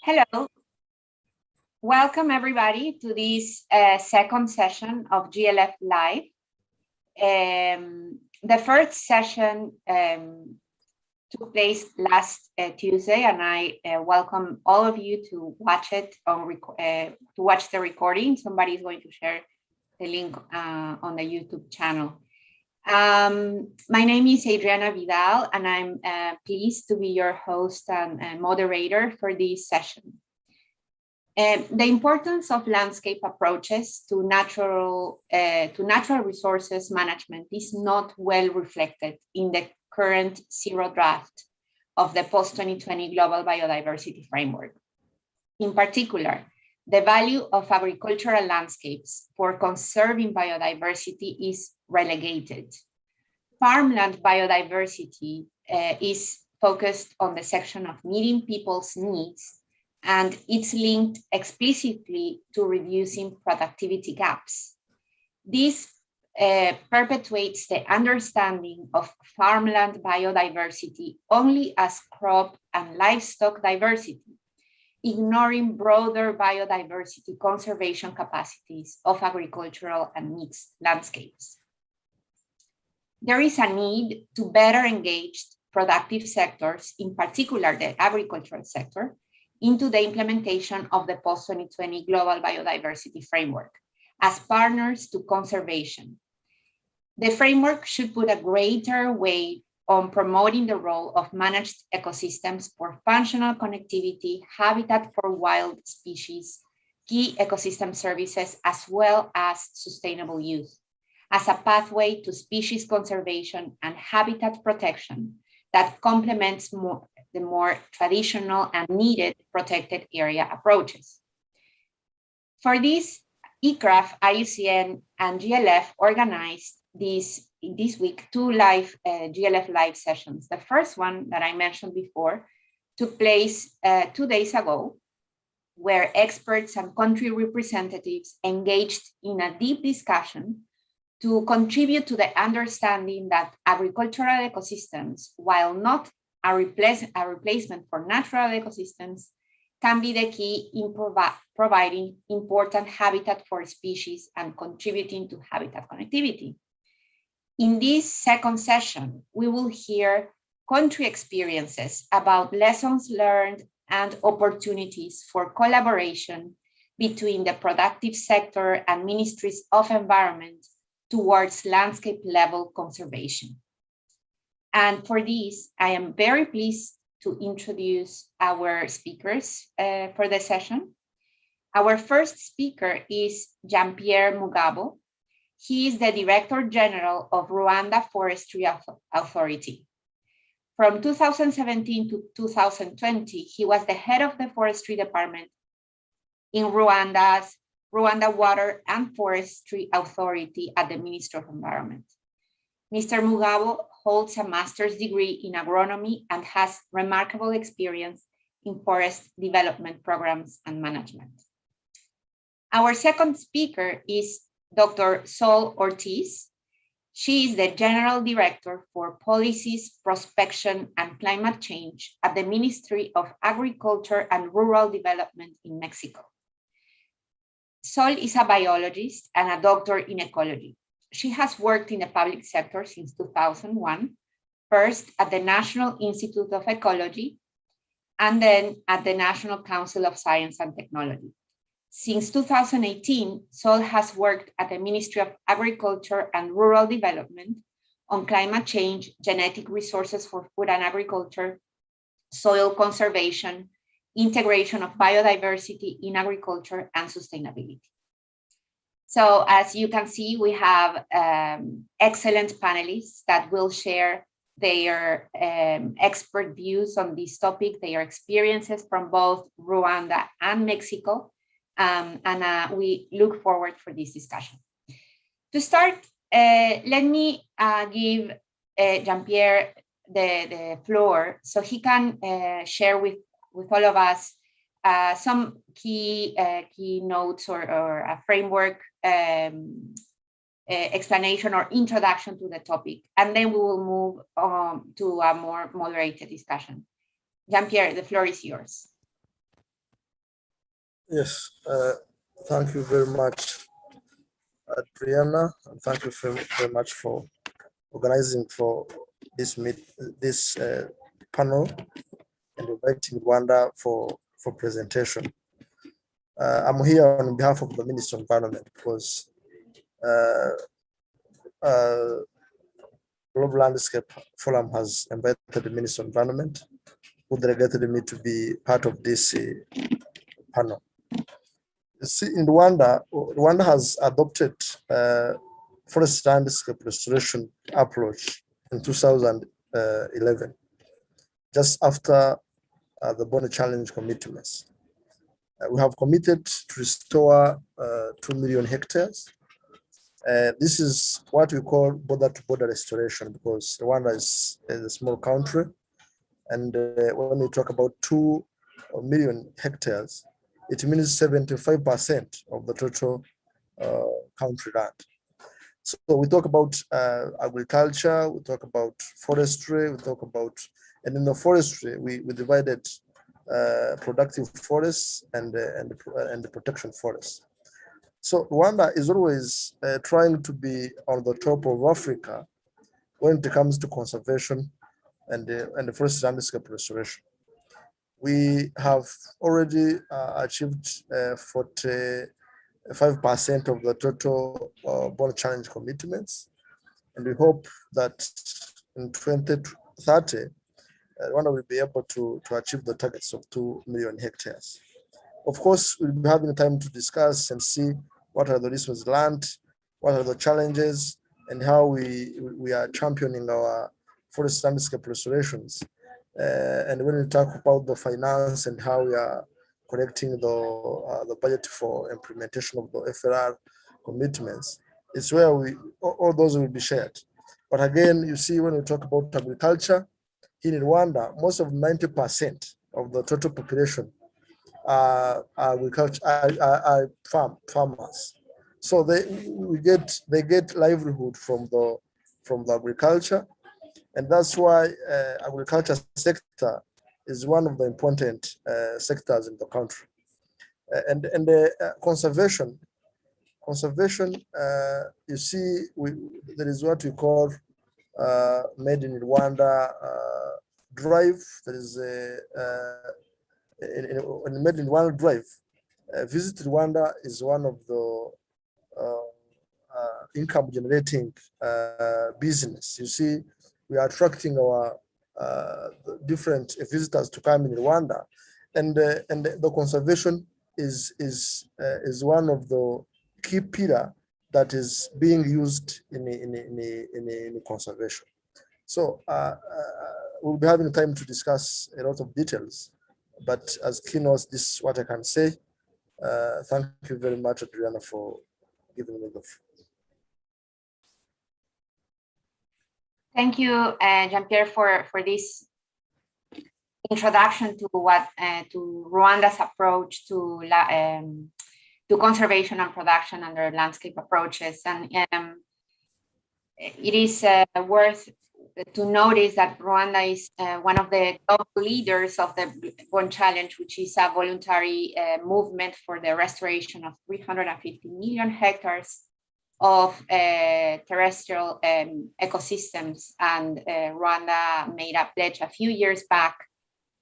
Hello, welcome everybody to this second session of GLF Live. The first session took place last Tuesday, and I welcome all of you to watch it to watch the recording. Somebody is going to share the link on the YouTube channel. My name is Adriana Vidal, and I'm pleased to be your host and moderator for this session. The importance of landscape approaches to natural resources management is not well reflected in the current zero draft of the post-2020 Global Biodiversity Framework. In particular, the value of agricultural landscapes for conserving biodiversity is relegated. Farmland biodiversity is focused on the section of meeting people's needs, and it's linked explicitly to reducing productivity gaps. This perpetuates the understanding of farmland biodiversity only as crop and livestock diversity, ignoring broader biodiversity conservation capacities of agricultural and mixed landscapes. There is a need to better engage productive sectors, in particular the agricultural sector, into the implementation of the post-2020 Global Biodiversity Framework as partners to conservation. The framework should put a greater weight on promoting the role of managed ecosystems for functional connectivity, habitat for wild species, key ecosystem services, as well as sustainable use, as a pathway to species conservation and habitat protection that complements the more traditional and needed protected area approaches. For this, ICRAF, IUCN, and GLF organized this week two live GLF live sessions. The first one that I mentioned before took place 2 days ago, where experts and country representatives engaged in a deep discussion to contribute to the understanding that agricultural ecosystems, while not a replacement for natural ecosystems, can be the key in providing important habitat for species and contributing to habitat connectivity. In this second session, we will hear country experiences about lessons learned and opportunities for collaboration between the productive sector and ministries of environment towards landscape level conservation. And for this, I am very pleased to introduce our speakers for the session. Our first speaker is Jean-Pierre Mugabo. He is the Director General of Rwanda Forestry Authority. From 2017 to 2020, he was the head of the forestry department in Rwanda Water and Forestry Authority at the Ministry of Environment. Mr. Mugabo holds a master's degree in agronomy and has remarkable experience in forest development programs and management. Our second speaker is Dr. Sol Ortiz. She is the General Director for Policies, Prospection, and Climate Change at the Ministry of Agriculture and Rural Development in Mexico. Sol is a biologist and a doctor in ecology. She has worked in the public sector since 2001, first at the National Institute of Ecology, and then at the National Council of Science and Technology. Since 2018, Sol has worked at the Ministry of Agriculture and Rural Development on climate change, genetic resources for food and agriculture, soil conservation, integration of biodiversity in agriculture, and sustainability. So as you can see, we have excellent panelists that will share their expert views on this topic, their experiences from both Rwanda and Mexico, and we look forward for this discussion. To start, let me give Jean-Pierre the floor so he can share with all of us some key notes or a framework explanation or introduction to the topic, and then we will move to a more moderated discussion. Jean-Pierre, the floor is yours. Yes, thank you very much, Adriana, and thank you very much for organizing for this panel and inviting Rwanda for presentation. I'm here on behalf of the Minister of Environment because Global Landscape Forum has invited the Minister of Environment, who delegated me to be part of this panel. See, in Rwanda has adopted forest landscape restoration approach in 2011, just after the Bonn Challenge commitments. We have committed to restore 2 million hectares. This is what we call border-to-border restoration, because Rwanda is a small country. And when we talk about 2 million hectares, it means 75% of the total country land. So we talk about agriculture, we talk about forestry, we talk about, and in the forestry, we divided productive forests and the protection forests. So Rwanda is always trying to be on the top of Africa when it comes to conservation and the forest landscape restoration. We have already achieved 45% of the total Bonn Challenge commitments, and we hope that in 2030, Rwanda will be able to achieve the targets of 2 million hectares. Of course, we'll be having time to discuss and see what are the lessons learned, what are the challenges, and how we are championing our forest landscape restorations. And when we talk about the finance and how we are collecting the budget for implementation of the FLR commitments, it's where all those will be shared. But again, you see, when we talk about agriculture, in Rwanda, most of 90% of the total population are farmers. So they get livelihood from the agriculture, and that's why agriculture sector is one of the important sectors in the country. And conservation, you see, there is what we call Made in Rwanda drive. There is in Made in Rwanda drive. Visit Rwanda is one of the income generating business. You see, we are attracting our different visitors to come in Rwanda, and the conservation is one of the key pillar that is being used in conservation. So we'll be having time to discuss a lot of details, but as keynotes, this is what I can say. Thank you very much, Adriana, for giving me the floor. Thank you, Jean-Pierre, for this introduction to to Rwanda's approach to conservation and production under landscape approaches. And it is worth to notice that Rwanda is one of the top leaders of the Bonn Challenge, which is a voluntary movement for the restoration of 350 million hectares of terrestrial ecosystems. And Rwanda made a pledge a few years back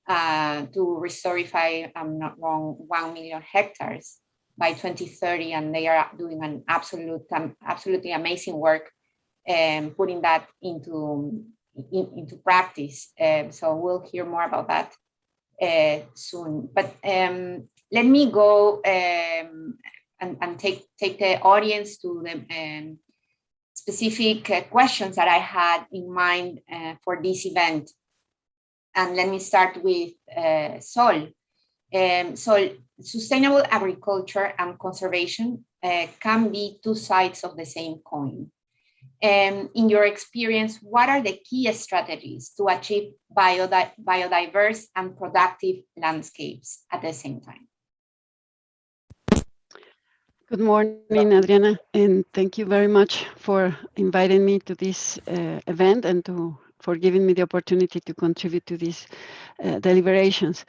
to restore, if I'm not wrong, 1 million hectares by 2030, and they are doing an absolutely amazing work putting that into practice. So we'll hear more about that soon. But let me go and take the audience to the specific questions that I had in mind for this event. And let me start with Sol. So sustainable agriculture and conservation can be two sides of the same coin. In your experience, what are the key strategies to achieve biodiverse and productive landscapes at the same time? Good morning, Adriana, and thank you very much for inviting me to this event and for giving me the opportunity to contribute to these deliberations.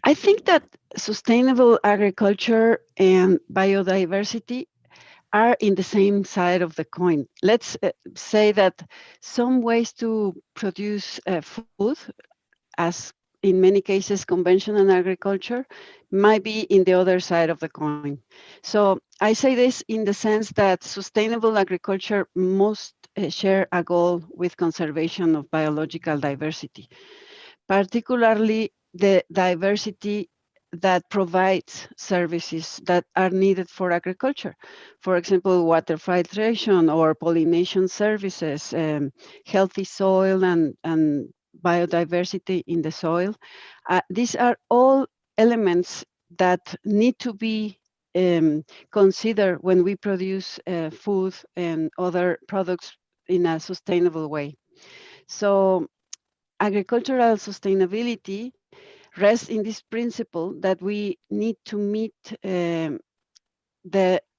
I think that sustainable agriculture and biodiversity are in the same side of the coin. Let's say that some ways to produce food, as in many cases conventional agriculture, might be in the other side of the coin. So I say this in the sense that sustainable agriculture must share a goal with conservation of biological diversity, particularly the diversity that provides services that are needed for agriculture. For example, water filtration or pollination services, healthy soil and biodiversity in the soil. These are all elements that need to be considered when we produce food and other products in a sustainable way. So agricultural sustainability rests in this principle that we need to meet the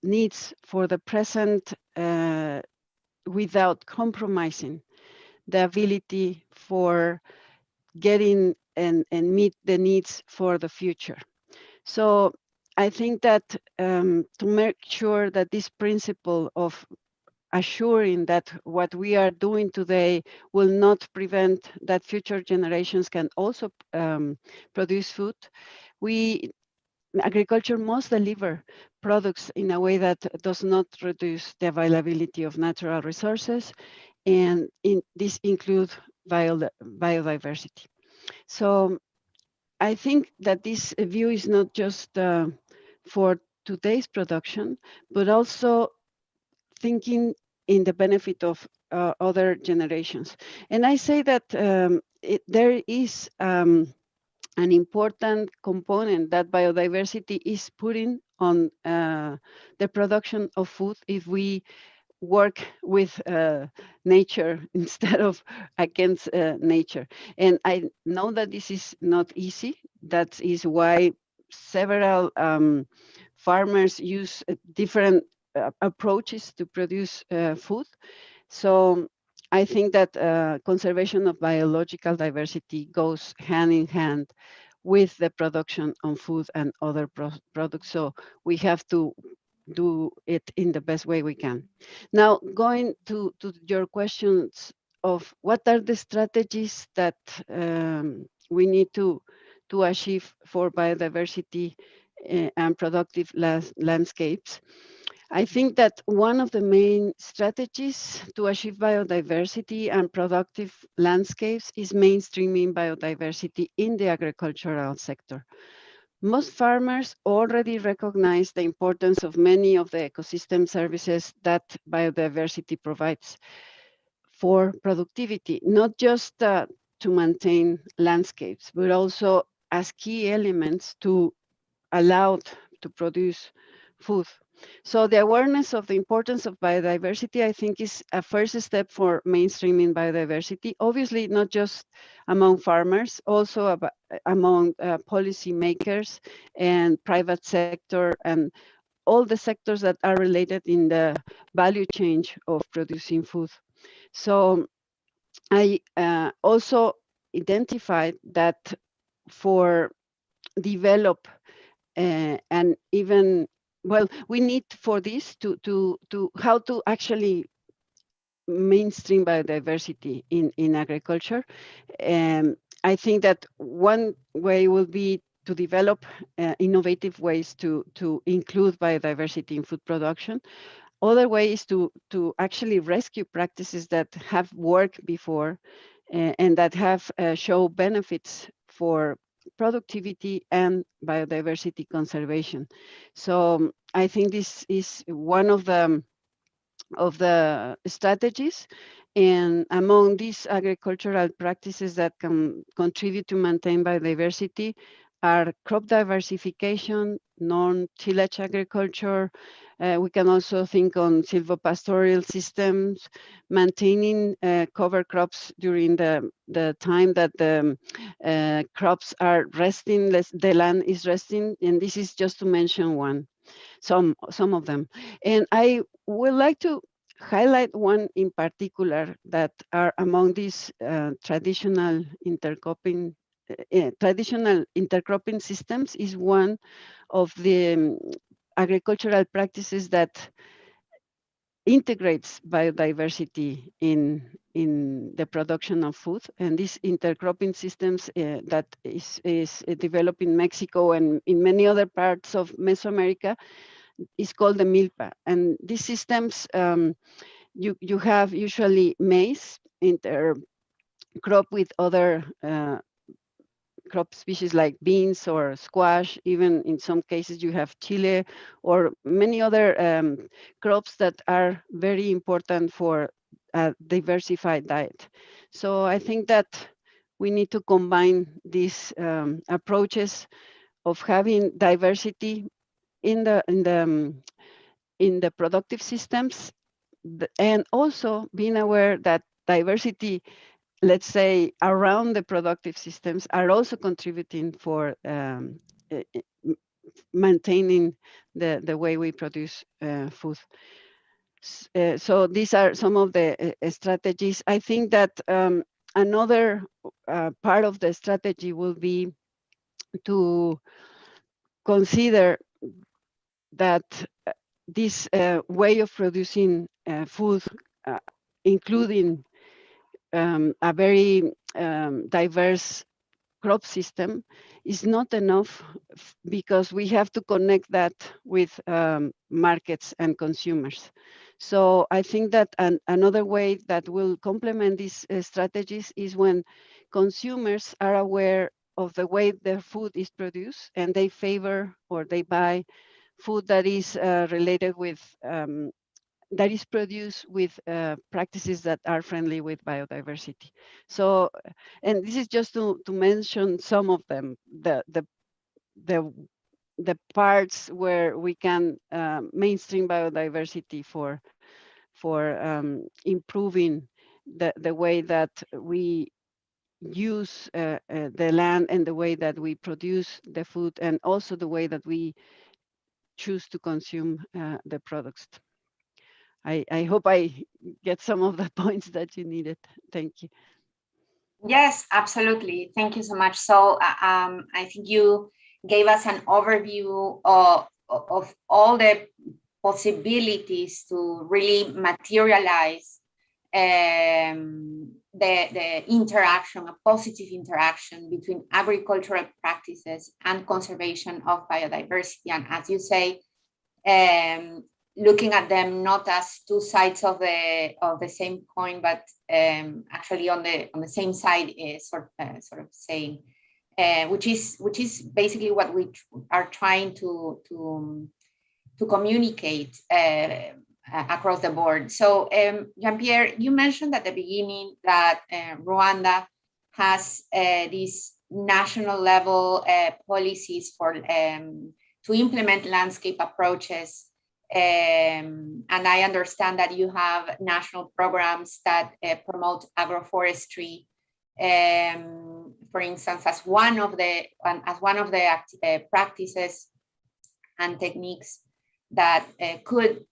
needs for the present without compromising the ability for getting and meet the needs for the future. So I think that to make sure that this principle of assuring that what we are doing today will not prevent that future generations can also produce food, we agriculture must deliver products in a way that does not reduce the availability of natural resources, and this includes biodiversity. So I think that this view is not just for today's production, but also thinking in the benefit of other generations. And I say that there is an important component that biodiversity is putting on the production of food if we work with nature instead of against nature. And I know that this is not easy. That is why several farmers use different approaches to produce food. So I think that conservation of biological diversity goes hand in hand with the production of food and other products. So we have to do it in the best way we can. Now, going to your questions of what are the strategies that we need to achieve for biodiversity and productive landscapes. I think that one of the main strategies to achieve biodiversity and productive landscapes is mainstreaming biodiversity in the agricultural sector. Most farmers already recognize the importance of many of the ecosystem services that biodiversity provides for productivity, not just to maintain landscapes, but also as key elements to allow to produce food. So the awareness of the importance of biodiversity, I think, is a first step for mainstreaming biodiversity. Obviously, not just among farmers, also among policymakers and private sector and all the sectors that are related in the value chain of producing food. So I also identified that for develop and even we need for this to how to actually mainstream biodiversity in agriculture. I think that one way will be to develop innovative ways to include biodiversity in food production. Other way is to actually rescue practices that have worked before and that have show benefits for productivity and biodiversity conservation. So I think this is one of the strategies. And among these agricultural practices that can contribute to maintain biodiversity are crop diversification, non-tillage agriculture. We can also think on silvopastoral systems, maintaining cover crops during the time that the crops are resting, the land is resting, and this is just to mention some of them. And I would like to highlight one in particular that are among these traditional intercropping traditional intercropping systems is one of the agricultural practices that integrates biodiversity in the production of food. And these intercropping systems that is developed in Mexico and in many other parts of Mesoamerica is called the milpa. And these systems, you have usually maize intercrop with other crop species like beans or squash. Even in some cases you have chile or many other crops that are very important for a diversified diet. So I think that we need to combine these approaches of having diversity in the productive systems, and also being aware that diversity, let's say, around the productive systems are also contributing for maintaining the way we produce food. So these are some of the strategies. I think that another part of the strategy will be to consider that this way of producing food, including a very diverse crop system, is not enough, because we have to connect that with markets and consumers. So I think that another way that will complement these strategies is when consumers are aware of the way their food is produced and they favor or they buy food that is related with that is produced with practices that are friendly with biodiversity. So, and this is just to mention some of them, the parts where we can mainstream biodiversity for improving the way that we use the land and the way that we produce the food, and also the way that we choose to consume the products. I hope I get some of the points that you needed. Thank you. Yes, absolutely. Thank you so much. So I think you gave us an overview of all the possibilities to really materialize the interaction, a positive interaction between agricultural practices and conservation of biodiversity. And as you say, looking at them not as two sides of the same coin, but actually on the same side, sort of saying, which is basically what we are trying to communicate across the board. So Jean-Pierre, you mentioned at the beginning that Rwanda has these national level policies for to implement landscape approaches. And I understand that you have national programs that promote agroforestry, for instance, as one of the practices and techniques that could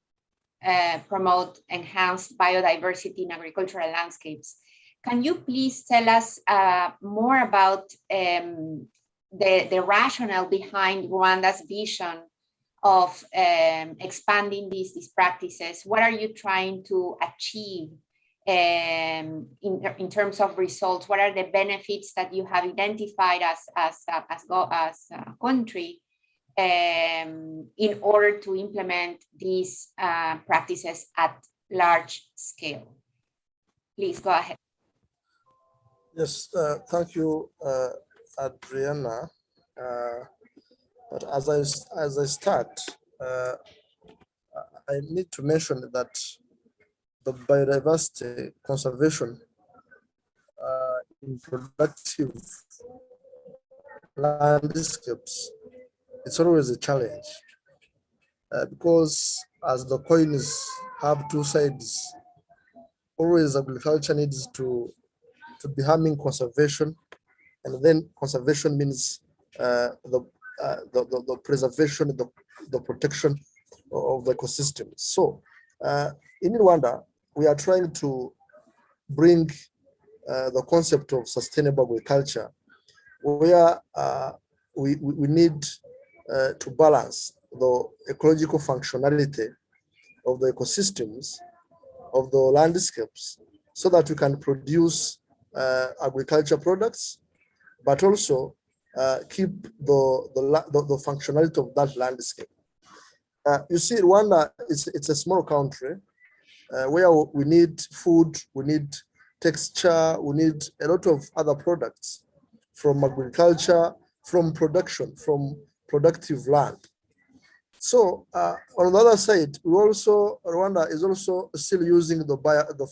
promote enhanced biodiversity in agricultural landscapes. Can you please tell us more about the rationale behind Rwanda's vision of expanding these practices? What are you trying to achieve in terms of results? What are the benefits that you have identified as a country in order to implement these practices at large scale? Please go ahead. Yes, thank you, Adriana. But as I start, I need to mention that the biodiversity conservation in productive landscapes, it's always a challenge because as the coins have two sides, always agriculture needs to be harming conservation, and then conservation means the preservation, the protection of the ecosystem. So in Rwanda, we are trying to bring the concept of sustainable agriculture where we need to balance the ecological functionality of the ecosystems of the landscapes so that we can produce agriculture products, but also keep the functionality of that landscape. You see, Rwanda it's a small country where we need food, we need texture, we need a lot of other products from agriculture, from production, from productive land. So on the other side, Rwanda is also still using the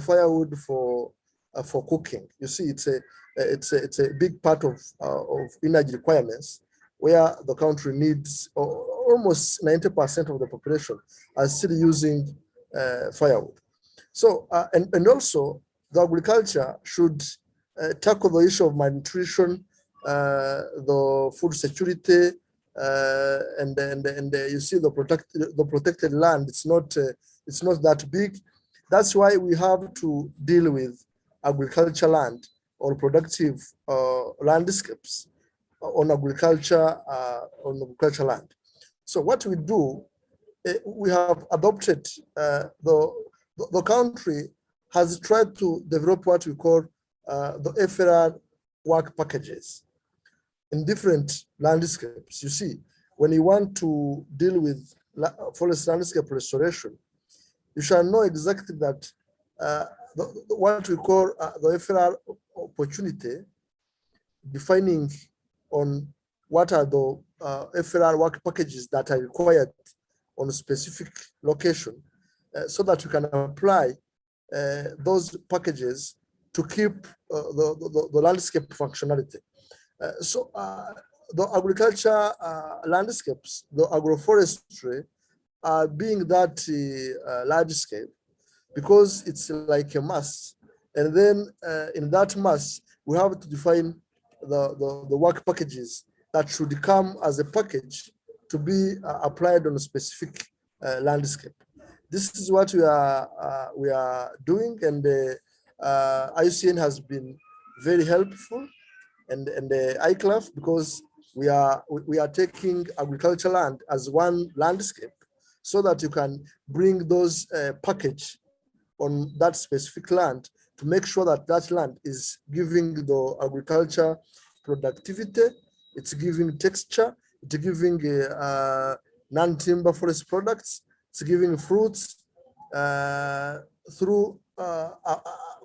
firewood for cooking. You see, it's a big part of energy requirements, where the country needs almost 90% of the population are still using firewood. So and also the agriculture should tackle the issue of malnutrition, the food security, and you see the protected land. It's not that big. That's why we have to deal with agriculture land or productive landscapes on agriculture land. So what we do, we have adopted the country has tried to develop what we call the FLR work packages in different landscapes. You see, when you want to deal with forest landscape restoration, you shall know exactly that what we call the FLR opportunity, defining on what are the FLR work packages that are required on a specific location, so that you can apply those packages to keep the landscape functionality. So the agriculture landscapes, the agroforestry, being that large scale, because it's like a mass. And then in that mass, we have to define the work packages that should come as a package to be applied on a specific landscape. This is what we are doing, and IUCN has been very helpful, and the ICLAF, because we are taking agriculture land as one landscape, so that you can bring those package on that specific land to make sure that that land is giving the agriculture productivity, it's giving texture, it's giving non-timber forest products, it's giving fruits through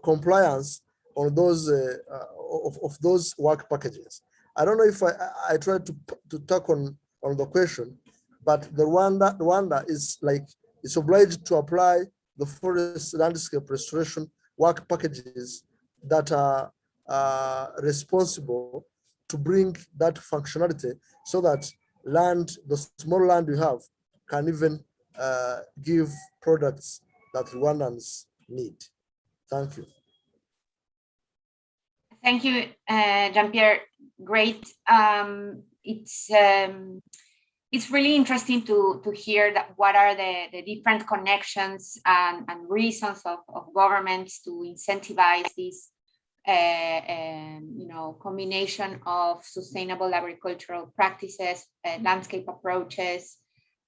compliance on those of those work packages. I don't know if I tried to talk on the question, but the Rwanda is like, it's obliged to apply the forest landscape restoration work packages that are responsible to bring that functionality, so that land, the small land we have, can even give products that Rwandans need. Thank you. Thank you, Jean-Pierre. Great. It's really interesting to hear that what are the different connections and reasons of governments to incentivize this combination of sustainable agricultural practices, landscape approaches,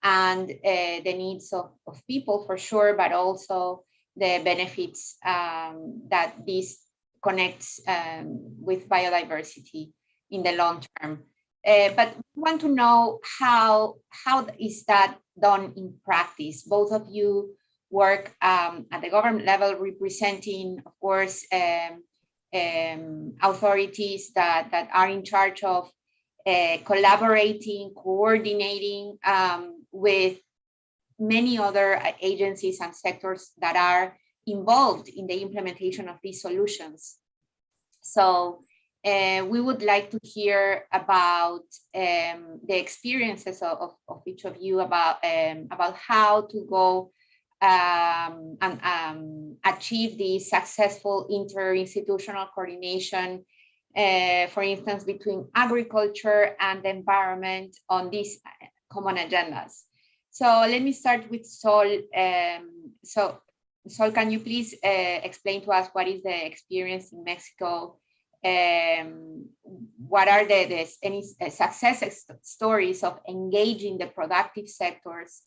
and the needs of people for sure, but also the benefits that this connects with biodiversity in the long term. But we want to know how is that done in practice? Both of you work at the government level, representing, of course, authorities that are in charge of collaborating, coordinating with many other agencies and sectors that are involved in the implementation of these solutions. So we would like to hear about the experiences of each of you about how to go and achieve the successful interinstitutional coordination, for instance, between agriculture and the environment on these common agendas. So let me start with Sol. Sol, can you please explain to us what is the experience in Mexico what are any success stories of engaging the productive sectors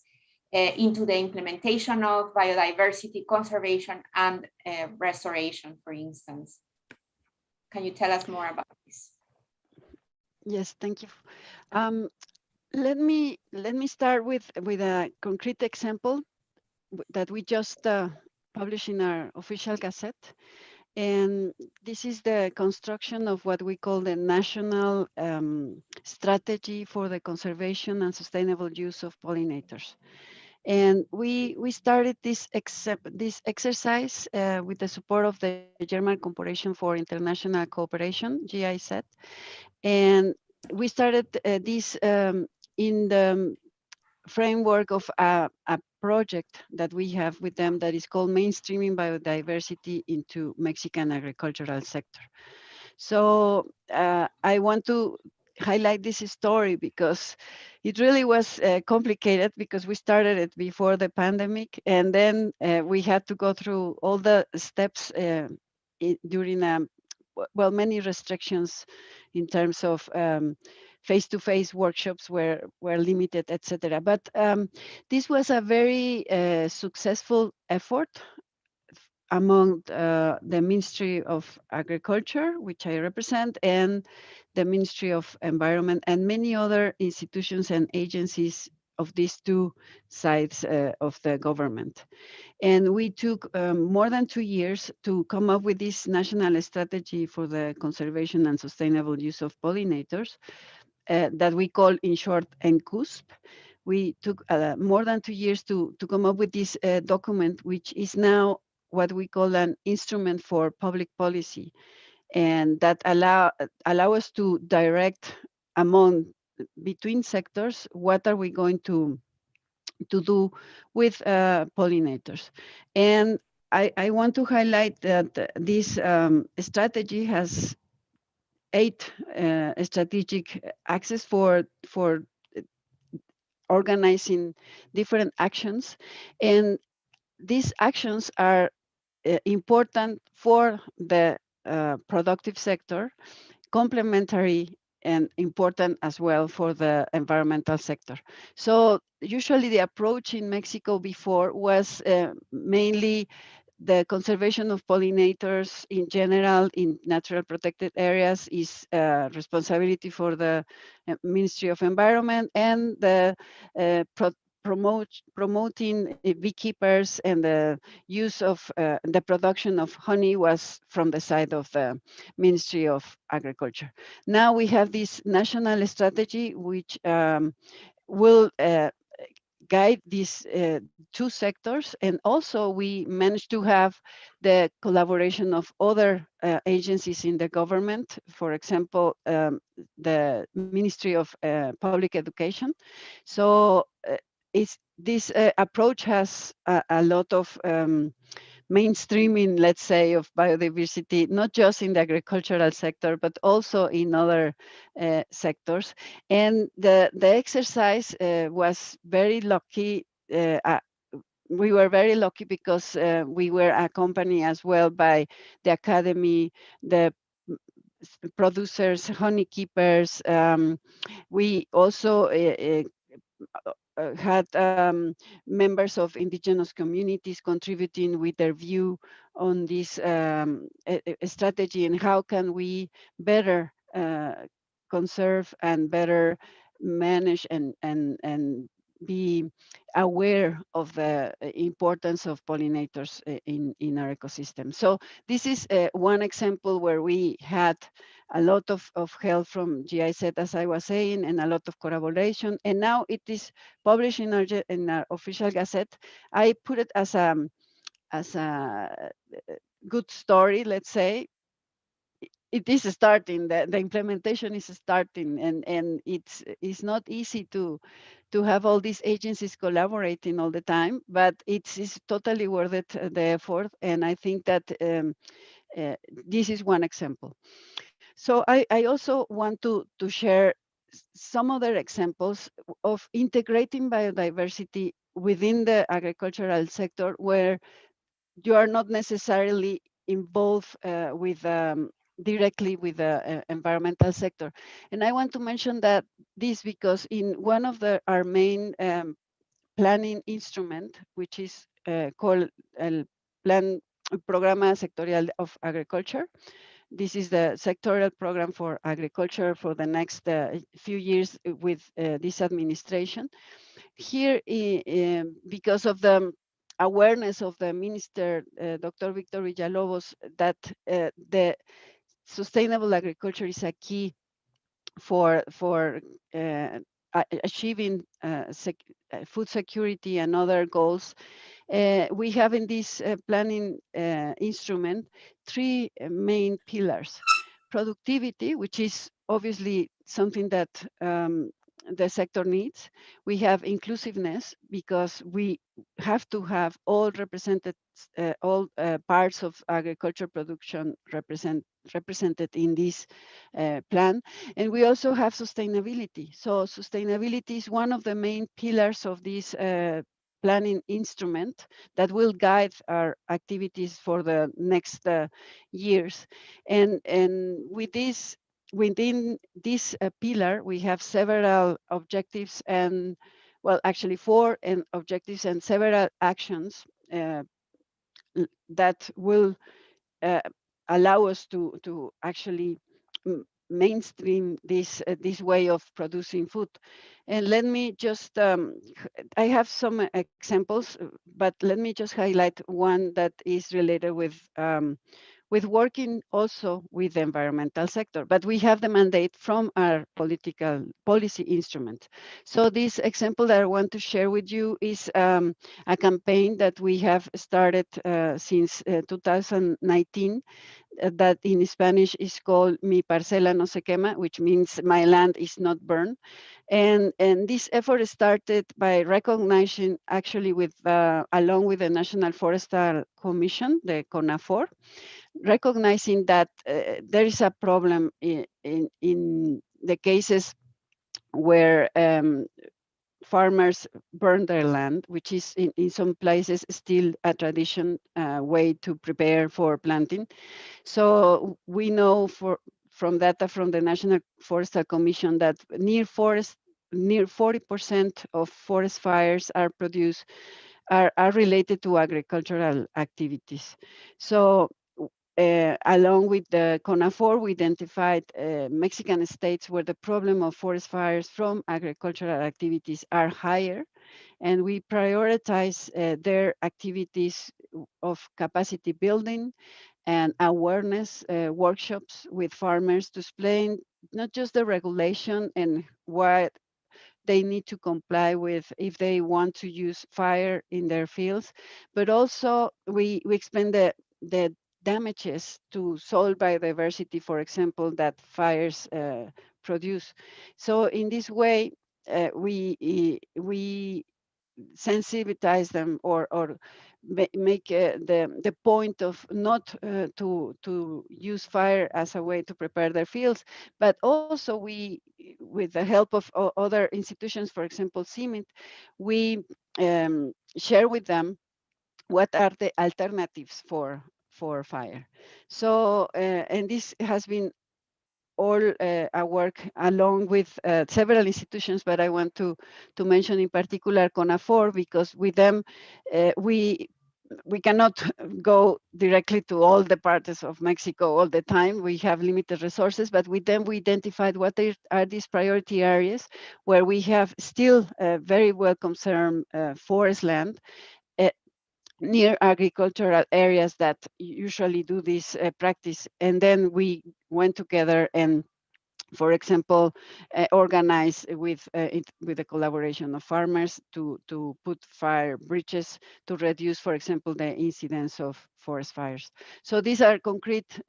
into the implementation of biodiversity conservation and restoration, for instance. Can you tell us more about this? Yes, thank you. Let me start with a concrete example that we just published in our official gazette. And this is the construction of what we call the National Strategy for the Conservation and Sustainable Use of Pollinators. And we started this exercise with the support of the German Corporation for International Cooperation, GIZ. And we started this in the framework of a project that we have with them that is called Mainstreaming Biodiversity into Mexican Agricultural Sector. So I want to highlight this story because it really was complicated, because we started it before the pandemic, and then we had to go through all the steps during well, many restrictions in terms of face-to-face workshops were limited, etc. But this was a very successful effort among the Ministry of Agriculture, which I represent, and the Ministry of Environment, and many other institutions and agencies of these two sides of the government. And we took more than 2 years to come up with this national strategy for the conservation and sustainable use of pollinators that we call, in short, NCUSP. We took more than 2 years to come up with this document, which is now what we call an instrument for public policy, and that allow us to direct between sectors what are we going to do with pollinators. And I want to highlight that this strategy has 8 strategic axes for organizing different actions, and these actions are important for the productive sector, complementary and important as well for the environmental sector. So usually the approach in Mexico before was mainly the conservation of pollinators in general in natural protected areas is responsibility for the Ministry of Environment, and the promoting beekeepers and the use of the production of honey was from the side of the Ministry of Agriculture. Now we have this national strategy which will guide these 2 sectors, and also we managed to have the collaboration of other agencies in the government, for example, the Ministry of Public Education. So this approach has a lot of mainstreaming, let's say, of biodiversity, not just in the agricultural sector, but also in other sectors. And the exercise was very lucky. We were very lucky because we were accompanied as well by the academy, the producers, honey keepers. We also had members of indigenous communities contributing with their view on this strategy, and how can we better conserve and better manage and be aware of the importance of pollinators in our ecosystem. So this is one example where we had a lot of help from GIZ, as I was saying, and a lot of collaboration. And now it is published in our official gazette. I put it as a good story, let's say. It is starting, the implementation is starting, and it's not easy to have all these agencies collaborating all the time, but it's totally worth it, the effort. And I think that this is one example. So I also want to share some other examples of integrating biodiversity within the agricultural sector, where you are not necessarily involved with directly with the environmental sector. And I want to mention that this because in one of our main planning instrument, which is called el Plan Programa Sectorial of Agriculture. This is the sectorial program for agriculture for the next few years with this administration. Here, because of the awareness of the minister, Dr. Victor Villalobos, that the sustainable agriculture is a key for achieving food security and other goals. We have in this planning instrument three main pillars. Productivity, which is obviously something that the sector needs. We have inclusiveness because we have to have all represented, all parts of agriculture production represented in this plan. And we also have sustainability. So sustainability is one of the main pillars of this planning instrument that will guide our activities for the next years. And with this, within this pillar, we have several objectives and, well, actually four objectives and several actions that will allow us to actually mainstream this way of producing food. And let me just, I have some examples, but let me just highlight one that is related with working also with the environmental sector, but we have the mandate from our political policy instrument. So this example that I want to share with you is a campaign that we have started since 2019 that in Spanish is called Mi Parcela No Se Quema, which means my land is not burned. And this effort started by recognizing actually with, along with the National Forestal Commission, the CONAFOR, recognizing that there is a problem in the cases where farmers burn their land, which is in some places still a tradition way to prepare for planting. So we know from data from the National Forestal Commission that near 40% of forest fires are related to agricultural activities. So along with the CONAFOR, we identified Mexican states where the problem of forest fires from agricultural activities are higher, and we prioritize their activities of capacity building and awareness workshops with farmers to explain not just the regulation and what they need to comply with if they want to use fire in their fields, but also we explain the damages to soil biodiversity, for example, that fires produce. So in this way, we sensitize them or make the point of not to use fire as a way to prepare their fields, but also we, with the help of other institutions, for example, CIMIT, we share with them what are the alternatives for fire. So and this has been all our work along with several institutions, but I want to mention in particular CONAFOR, because with them we cannot go directly to all the parts of Mexico all the time. We have limited resources, but with them we identified what are these priority areas where we have still very well conserved forest land near agricultural areas that usually do this practice. And then we went together and, for example, organize with the collaboration of farmers to put fire breaches to reduce, for example, the incidence of forest fires. So these are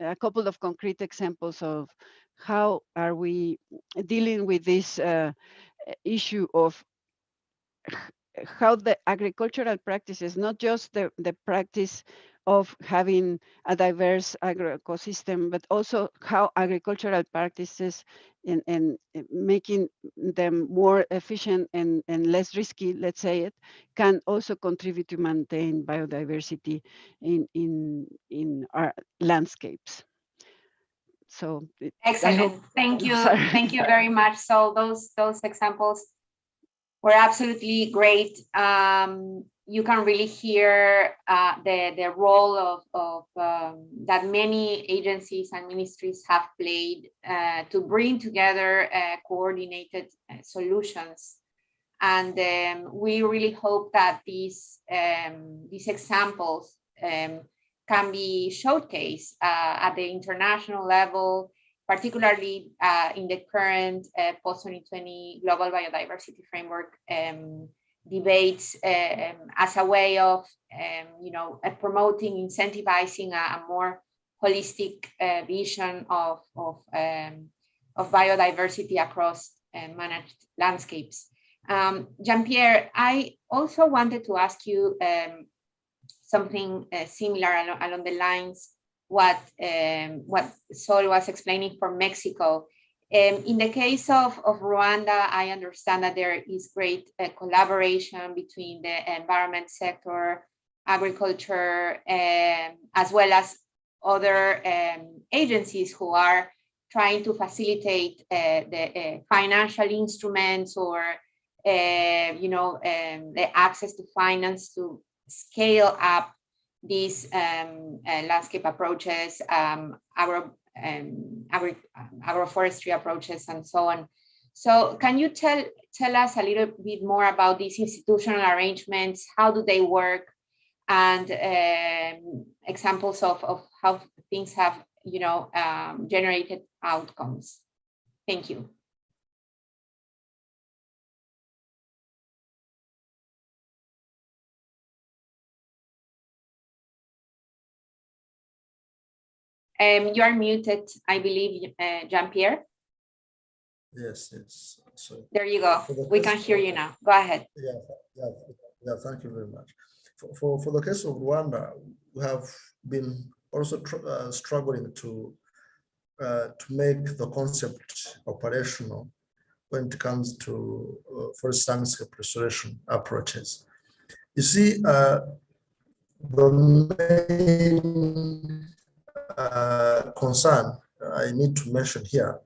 a couple of concrete examples of how are we dealing with this issue of how the agricultural practices, not just the practice of having a diverse agro-ecosystem, but also how agricultural practices and making them more efficient and less risky, let's say it, can also contribute to maintain biodiversity in our landscapes. So excellent. Thank you. Sorry. Thank you very much. So those examples were absolutely great. You can really hear the role of that many agencies and ministries have played to bring together coordinated solutions. And we really hope that these examples can be showcased at the international level, particularly in the current post-2020 Global Biodiversity Framework debates as a way of, promoting, incentivizing a more holistic vision of biodiversity across managed landscapes. Jean-Pierre, I also wanted to ask you something similar along the lines what Sol was explaining for Mexico. In the case of Rwanda, I understand that there is great collaboration between the environment sector, agriculture, as well as other agencies who are trying to facilitate the financial instruments or the access to finance to scale up these landscape approaches, agroforestry approaches, and so on. So can you tell us a little bit more about these institutional arrangements? How do they work? And examples of how things have, generated outcomes. Thank you. You are muted, I believe, Jean-Pierre. Yes. So there you go. We can hear you now. Go ahead. Yeah. Thank you very much. For the case of Rwanda, we have been also struggling to make the concept operational when it comes to forest landscape restoration approaches. You see, the main concern I need to mention here,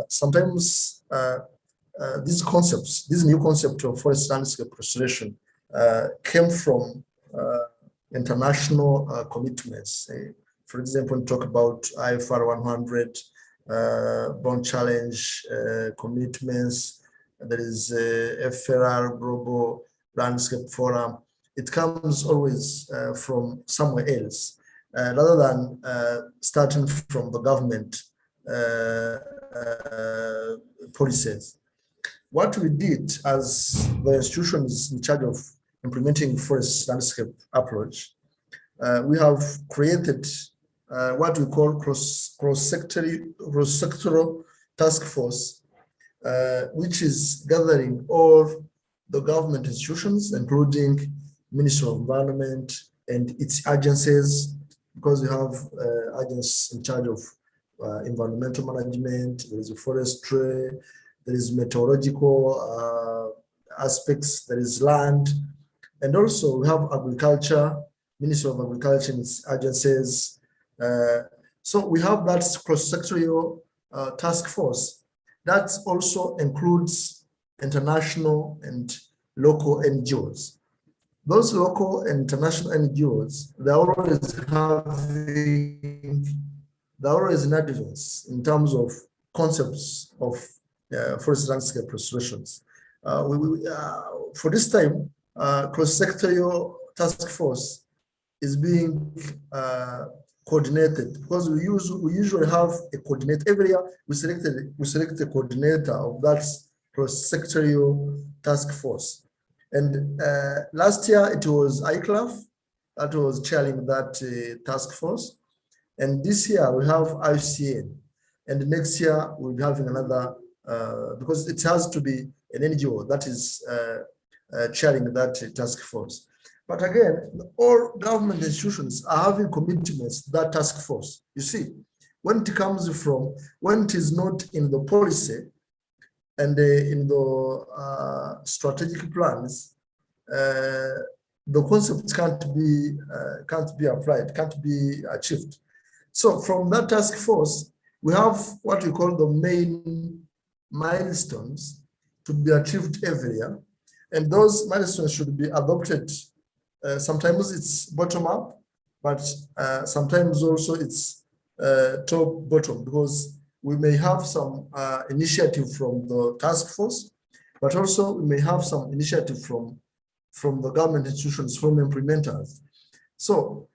sometimes these concepts, this new concept of forest landscape restoration came from international commitments. For example, we talk about IFR 100, Bond Challenge commitments, there is FRR Global Landscape Forum. It comes always from somewhere else, rather than starting from the government policies. What we did as the institutions in charge of implementing forest landscape approach, we have created what we call cross-sectoral task force, which is gathering all the government institutions, including Ministry of Environment and its agencies, because we have agents in charge of environmental management, there is forestry, there is meteorological aspects, there is land, and also we have agriculture, Ministry of Agriculture and its agencies. So we have that cross-sectorial task force that also includes international and local NGOs. Those local and international NGOs, they're always in advance in terms of concepts of forest landscape restorations. For this time, cross-sectorial task force is being coordinated, because we usually have a coordinator every year. We select a coordinator of that cross-sectorial task force. And last year it was ICLAF that was chairing that task force. And this year we have ICN. And next year we'll be having another, because it has to be an NGO that is chairing that task force. But again, all government institutions are having commitments to that task force. You see, when it comes from, when it is not in the policy and in the strategic plans, the concept can't be applied, can't be achieved. So from that task force, we have what we call the main milestones to be achieved every year. And those milestones should be adopted. Sometimes it's bottom up, but sometimes also it's top bottom, because we may have some initiative from the task force, but also we may have some initiative from the government institutions, from implementers. So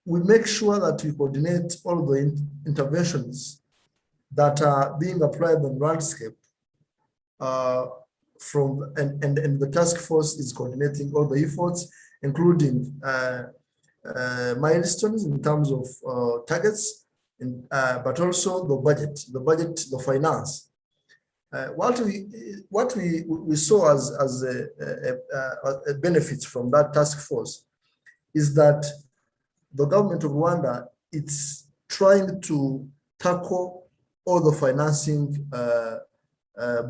we make sure that we coordinate all the interventions that are being applied on landscape and the task force is coordinating all the efforts, including milestones in terms of targets, but also the budget, the finance. What we saw as a benefit from that task force is that the government of Rwanda, it's trying to tackle all the financing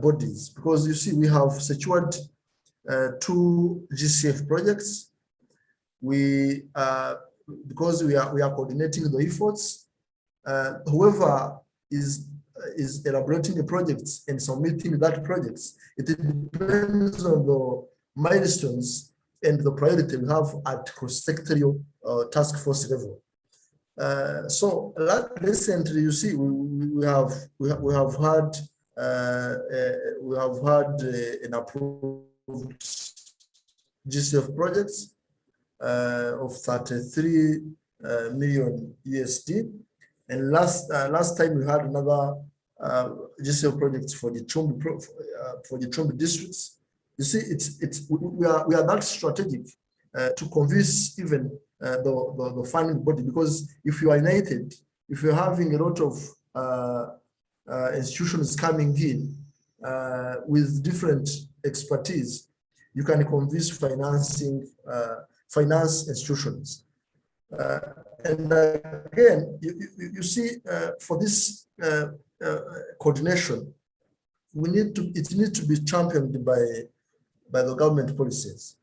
bodies, because you see we have secured 2 GCF projects. Because we are coordinating the efforts, whoever is elaborating the projects and submitting that projects, it depends on the milestones and the priority we have at cross-sectorial task force level. So recently, you see, we have had an approved GCF projects of 33 million USD, and last time we had another GCF projects for the Chumbi districts. You see, we are that strategic to convince even the funding body, because if you are united, if you're having a lot of institutions coming in with different expertise, you can convince finance institutions. And again, you see, for this coordination, it needs to be championed by the government policies.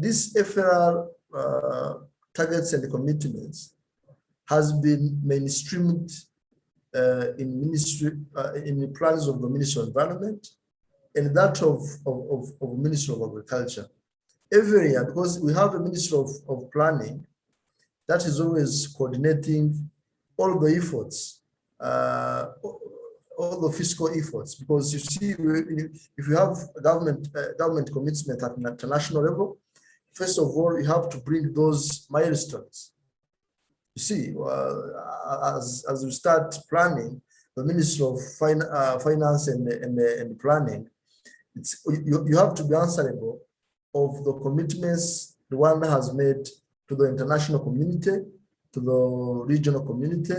This FLR targets and commitments has been mainstreamed in the plans of the Ministry of Environment and that of Ministry of Agriculture. Every year, because we have a Ministry of Planning that is always coordinating all the efforts, all the fiscal efforts, because you see, if you have government commitment at international level, first of all, you have to bring those milestones. You see, as we start planning, the Ministry of Finance and Planning, you have to be answerable of the commitments Rwanda has made to the international community, to the regional community,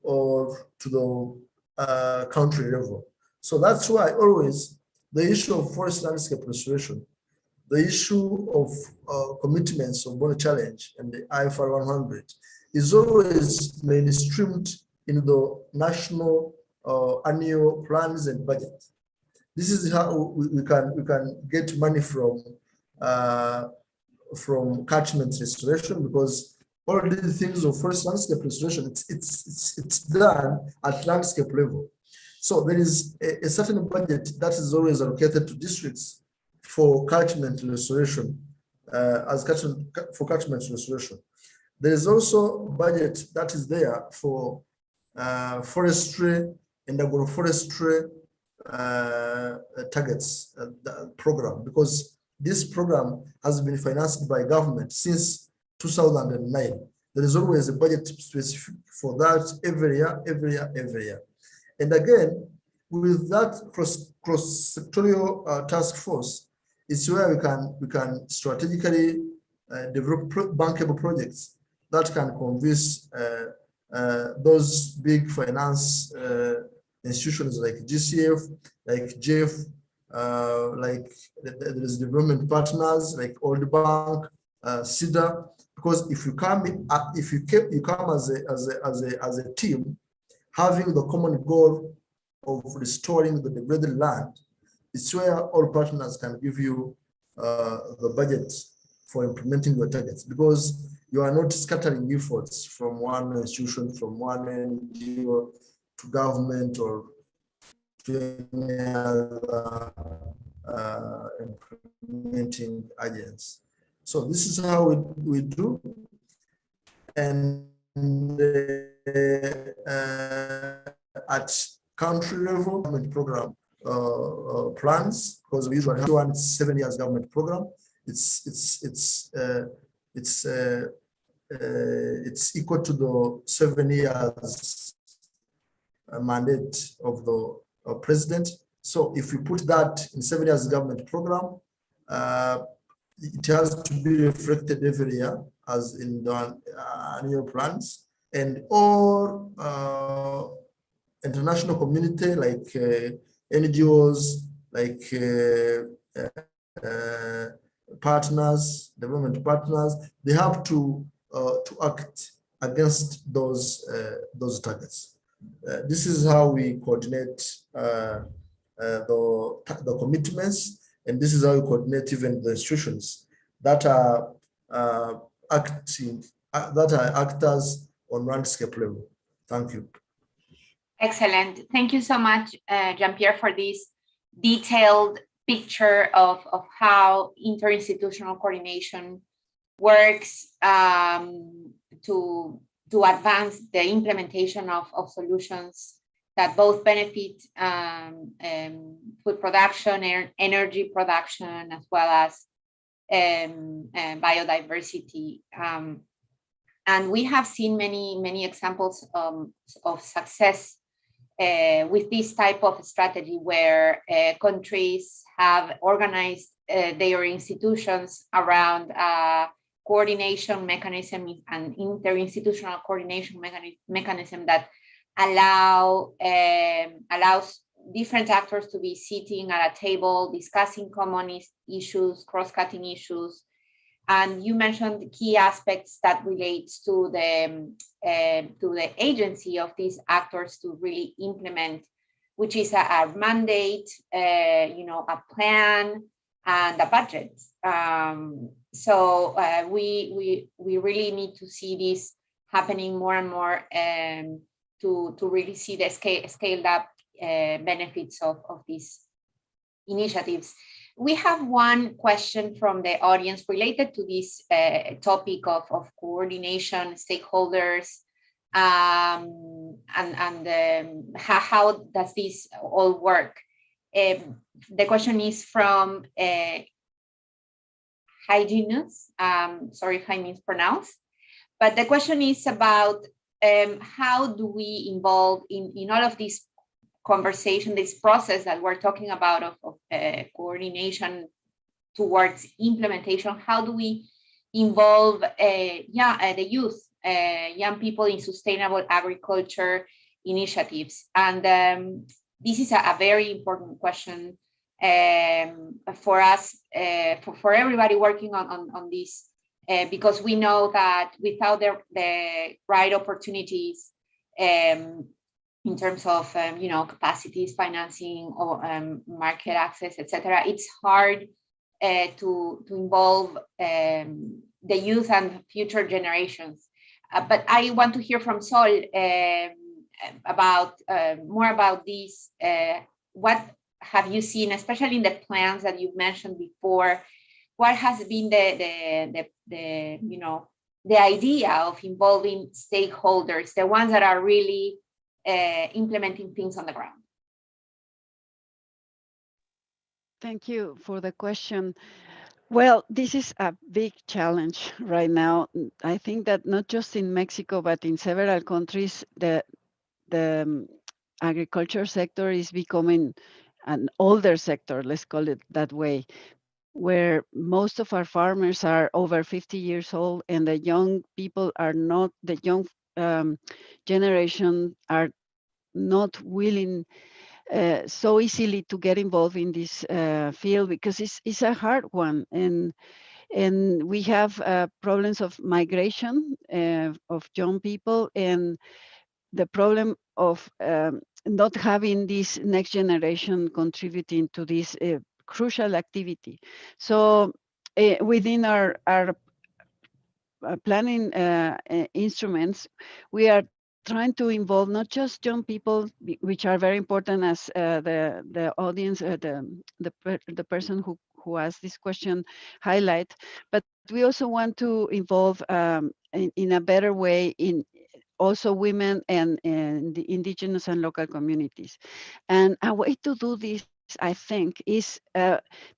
or to the country level. So that's why always the issue of forest landscape restoration, the issue of commitments of Border Challenge and the IFR 100 is always mainstreamed in the national annual plans and budget. This is how we can get money from catchment restoration, because all these things of forest landscape restoration, it's done at landscape level. So there is a certain budget that is always allocated to districts for catchment restoration, for catchment restoration. There is also budget that is there for forestry and agroforestry targets program, because this program has been financed by government since 2009. There is always a budget specific for that every year. And again, with that cross-sectorial task force, it's where we can strategically develop bankable projects that can convince those big finance institutions like GCF, like JEF, like there is development partners like Old Bank, CEDA, because if you come as a team, having the common goal of restoring the degraded land, it's where all partners can give you the budget for implementing your targets. Because You are not scattering efforts from one institution, from one NGO to government or to any other implementing agents. So this is how we do. And at country level, government program plans, because we usually have one 7 years government program. It's equal to the 7 years mandate of the president. So if we put that in 7 years government program, it has to be reflected every year as in the annual plans, and all international community like NGOs, like partners, development partners, they have to act against those targets. This is how we coordinate the commitments, and this is how we coordinate even the institutions that are actors on landscape level. Thank you. Excellent. Thank you so much, Jean-Pierre, for this detailed picture of how interinstitutional coordination works to advance the implementation of solutions that both benefit food production and energy production, as well as biodiversity. And we have seen many examples of success with this type of strategy, where countries have organized their institutions around coordination mechanism and interinstitutional coordination mechanism that allows different actors to be sitting at a table discussing common issues, cross-cutting issues. And you mentioned key aspects that relates to the agency of these actors to really implement, which is a mandate, a plan, and a budget. So we really need to see this happening more and more to really see the scaled up benefits of these initiatives. We have one question from the audience related to this topic of coordination, stakeholders, and how does this all work? The question is from Hyginus. Sorry if I mispronounced, but the question is about how do we involve in all of this conversation, this process that we're talking about of coordination towards implementation. How do we involve the youth, young people in sustainable agriculture initiatives? And this is a very important question for us, for everybody working on this, because we know that without the right opportunities, in terms of capacities, financing, or market access, etc., it's hard to involve the youth and future generations. But I want to hear from Sol about more about this. What have you seen, especially in the plans that you've mentioned before? What has been the idea of involving stakeholders, the ones that are really implementing things on the ground? Thank you for the question. Well, this is a big challenge right now. I think that not just in Mexico, but in several countries, the agriculture sector is becoming an older sector, let's call it that way, where most of our farmers are over 50 years old, and the young people are not, the young generation are not willing so easily to get involved in this field, because it's a hard one, and we have problems of migration of young people, and the problem of not having this next generation contributing to this crucial activity. So within our planning instruments, we are trying to involve not just young people, which are very important, as the audience, the person who asked this question highlight, but we also want to involve in a better way in also women and the indigenous and local communities. And a way to do this, I think, is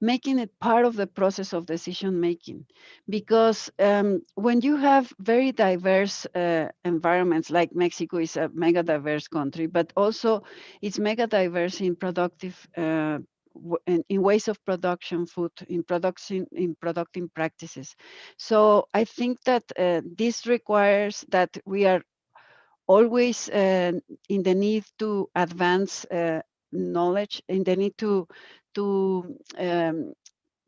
making it part of the process of decision making. Because when you have very diverse environments, like Mexico is a mega diverse country, but also it's mega diverse in productive in ways of production food, in productive practices. So I think that this requires that we are always in the need to advance knowledge, in the need to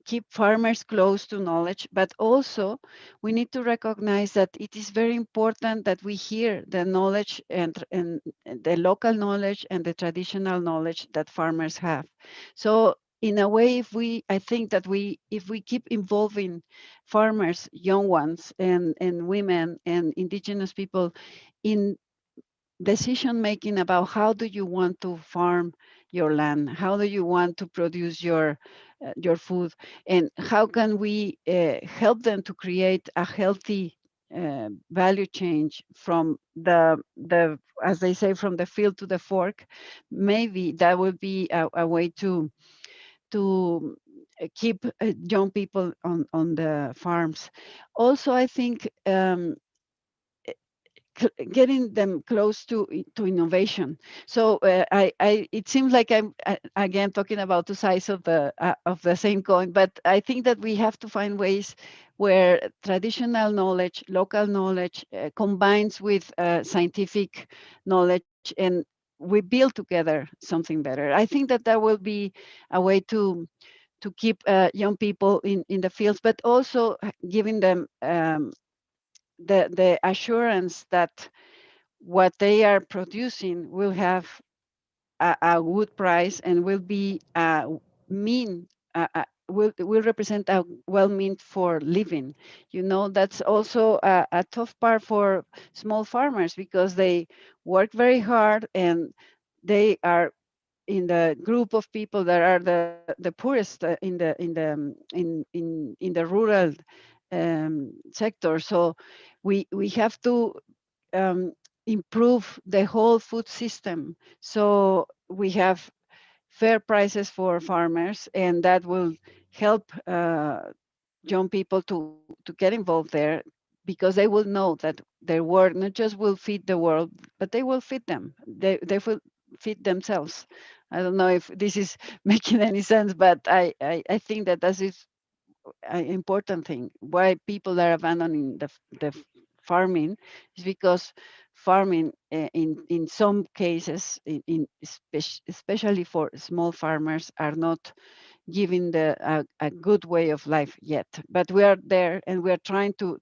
keep farmers close to knowledge, but also we need to recognize that it is very important that we hear the knowledge and the local knowledge and the traditional knowledge that farmers have. So in a way, I think that if we keep involving farmers, young ones, and women and indigenous people in decision making about how do you want to farm your land, how do you want to produce your food, and how can we help them to create a healthy value change from the as they say, from the field to the fork. Maybe that would be a way to keep young people on the farms. Also, I think getting them close to innovation. So it seems like I'm again talking about two sides of the same coin, but I think that we have to find ways where traditional knowledge, local knowledge combines with scientific knowledge, and we build together something better. I think that that will be a way to keep young people in the fields, but also giving them the assurance that what they are producing will have a good price and will be mean will represent a well mean for living. You know, that's also a tough part for small farmers, because they work very hard and they are in the group of people that are the poorest in the rural sector. So we have to um, improve the whole food system, so we have fair prices for farmers, and that will help young people to get involved there, because they will know that their work not just will feed the world, but they will feed them. They will feed themselves. I don't know if this is making any sense, but I think that that is an important thing. Why people are abandoning the farming is because farming in some cases, especially for small farmers, are not giving a good way of life yet. But we are there, and we are trying to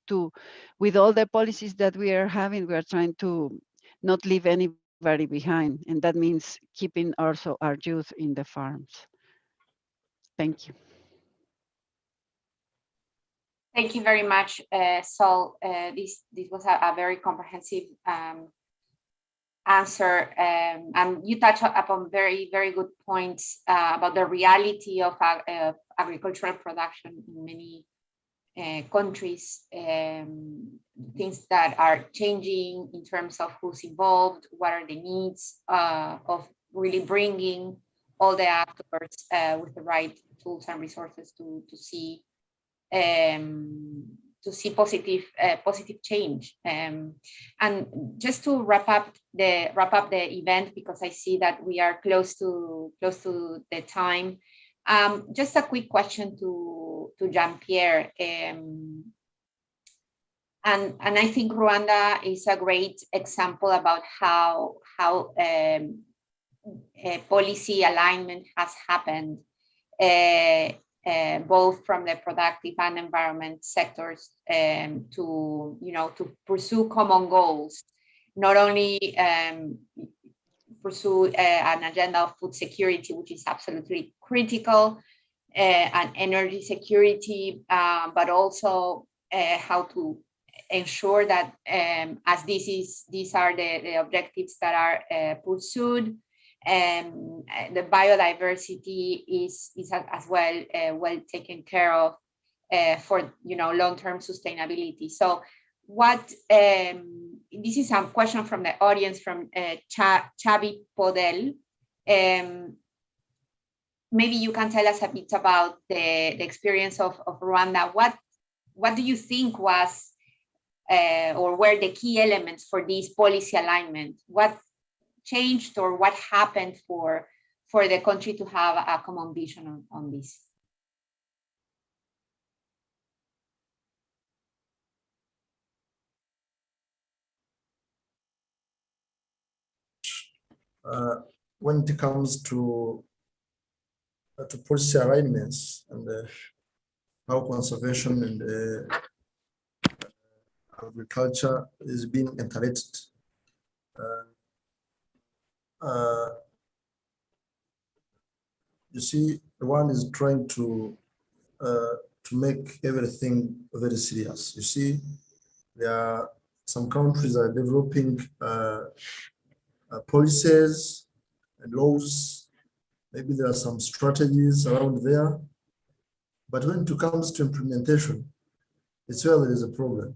with all the policies that we are having, we are trying to not leave anybody behind, and that means keeping also our youth in the farms. Thank you. Thank you very much, Sol. This was a very comprehensive answer, and you touch upon very, very good points about the reality of agricultural production in many countries, things that are changing in terms of who's involved, what are the needs of really bringing all the actors with the right tools and resources to see positive change. And just to wrap up the event, because I see that we are close to the time. Just a quick question to Jean-Pierre. And I think Rwanda is a great example about how policy alignment has happened, both from the productive and environment sectors, to pursue common goals, not only pursue an agenda of food security, which is absolutely critical, and energy security, but also how to ensure that as these are the objectives that are pursued, the biodiversity is as well well taken care of for long-term sustainability. So what this is a question from the audience from Chavi Podel. Maybe you can tell us a bit about the experience of Rwanda. What do you think was or were the key elements for this policy alignment? What changed or what happened for the country to have a common vision on this? When it comes to policy alignments and how conservation and agriculture is being integrated. You see, one is trying to make everything very serious. You see, there are some countries are developing policies and laws. Maybe there are some strategies around there, but when it comes to implementation, it's where there is a problem.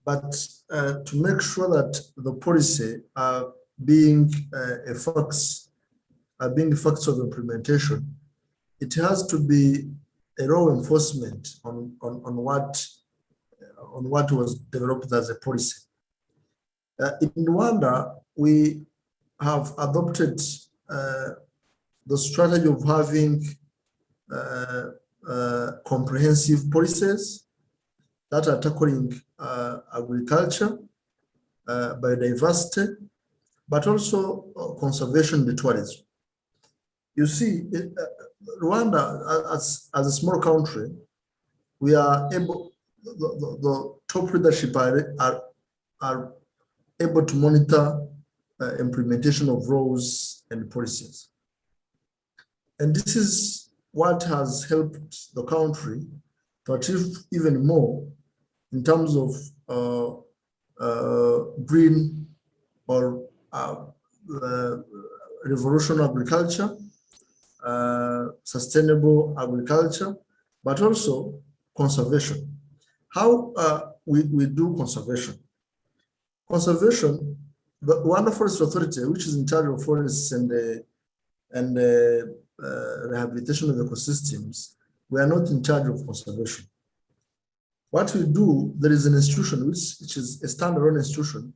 But to make sure that the policy are being facts of implementation, it has to be a law enforcement on what was developed as a policy. In Rwanda, we have adopted the strategy of having comprehensive policies that are tackling agriculture, biodiversity, but also conservation and tourism. You see, Rwanda, as a small country, we are able, the top leadership are able to monitor implementation of laws and policies. And this is what has helped the country to achieve even more in terms of green or revolution agriculture, sustainable agriculture, but also conservation. How we do conservation? Conservation, the Rwanda Forest Authority, which is in charge of forests and rehabilitation of ecosystems, we are not in charge of conservation. What we do, there is an institution which is a standalone institution,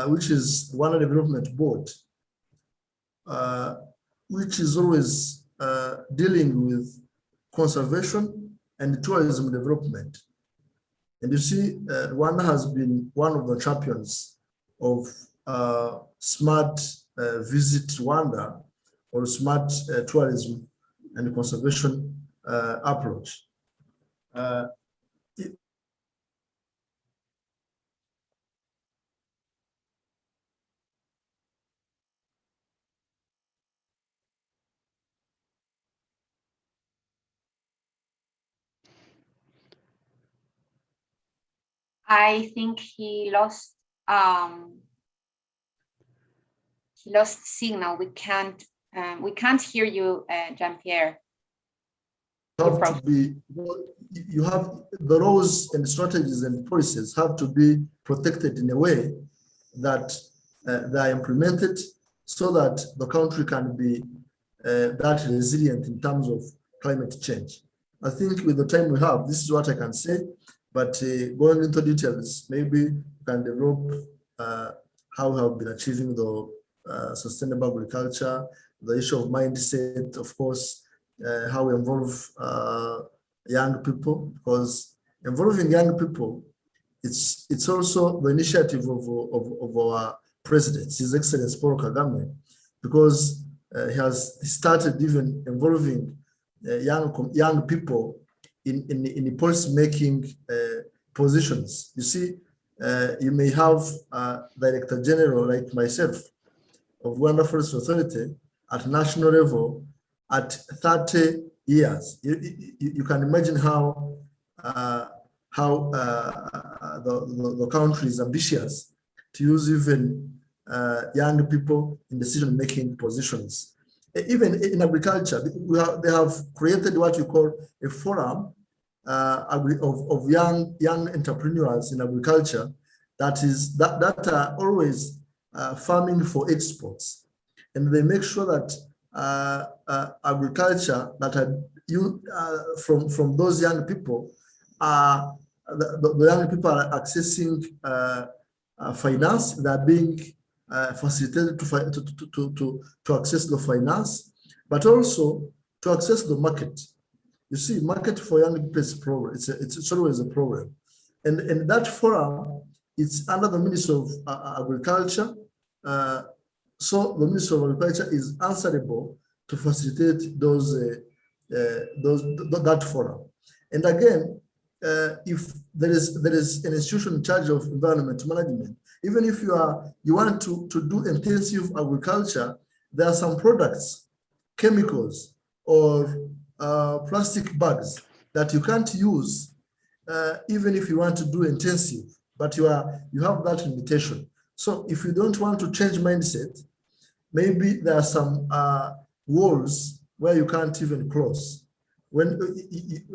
which is Rwanda Development Board, which is always dealing with conservation and tourism development. And you see, Rwanda has been one of the champions of smart visit Rwanda or smart tourism and conservation approach. I think he lost signal. We can't hear you, Jean-Pierre. You have the laws and strategies and policies have to be protected in a way that they are implemented so that the country can be that resilient in terms of climate change. I think with the time we have, this is what I can say. But going into details, maybe you can develop how we have been achieving the sustainable agriculture, the issue of mindset, of course, how we involve young people, because involving young people, it's also the initiative of our president, His Excellency Paul Kagame, because he has started even involving young people in policy-making positions. You see, you may have a Director General like myself of Rwanda Forest Authority at national level at 30 years. You can imagine how how the country is ambitious to use even young people in decision-making positions. Even in agriculture, they have created what you call a forum of young entrepreneurs in agriculture that are always farming for exports, and they make sure that agriculture that are from those young people the young people are accessing finance. They are being facilitated to access the finance, but also to access the market. You see, market for young people is a problem. It's always a problem, and that forum is under the Ministry of Agriculture. So the Ministry of Agriculture is answerable to facilitate that forum. And again, if there is an institution in charge of environment management, even if you want to do intensive agriculture, there are some products, chemicals, or plastic bags that you can't use, even if you want to do intensive, but you have that limitation. So if you don't want to change mindset, maybe there are some walls where you can't even cross. When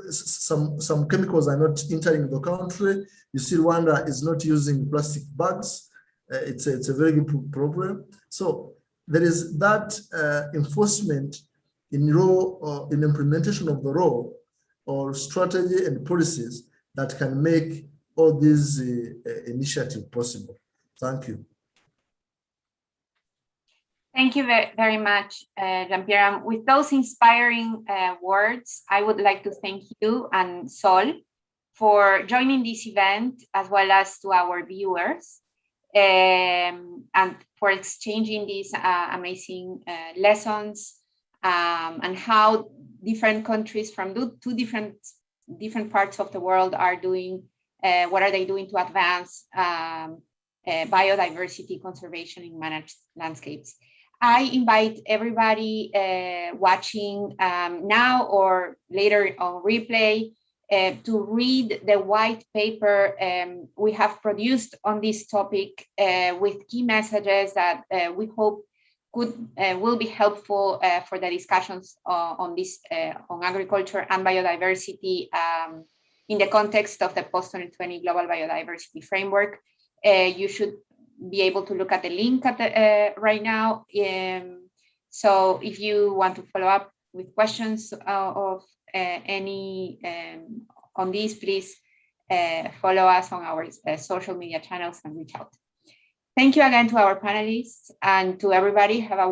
some chemicals are not entering the country, you see Rwanda is not using plastic bags. It's a very good problem. So there is that enforcement in law, in implementation of the law or strategy and policies that can make all these initiatives possible. Thank you. Thank you very much, Jean-Pierre. With those inspiring words, I would like to thank you and Sol for joining this event, as well as to our viewers, and for exchanging these amazing lessons and how different countries from two different parts of the world are doing, what are they doing to advance biodiversity conservation in managed landscapes. I invite everybody watching now or later on replay to read the white paper we have produced on this topic with key messages that we hope will be helpful for the discussions on agriculture and biodiversity in the context of the post-2020 Global Biodiversity Framework. You should be able to look at the link right now. So if you want to follow up with questions of any on these, please follow us on our social media channels and reach out. Thank you again to our panelists and to everybody. Have a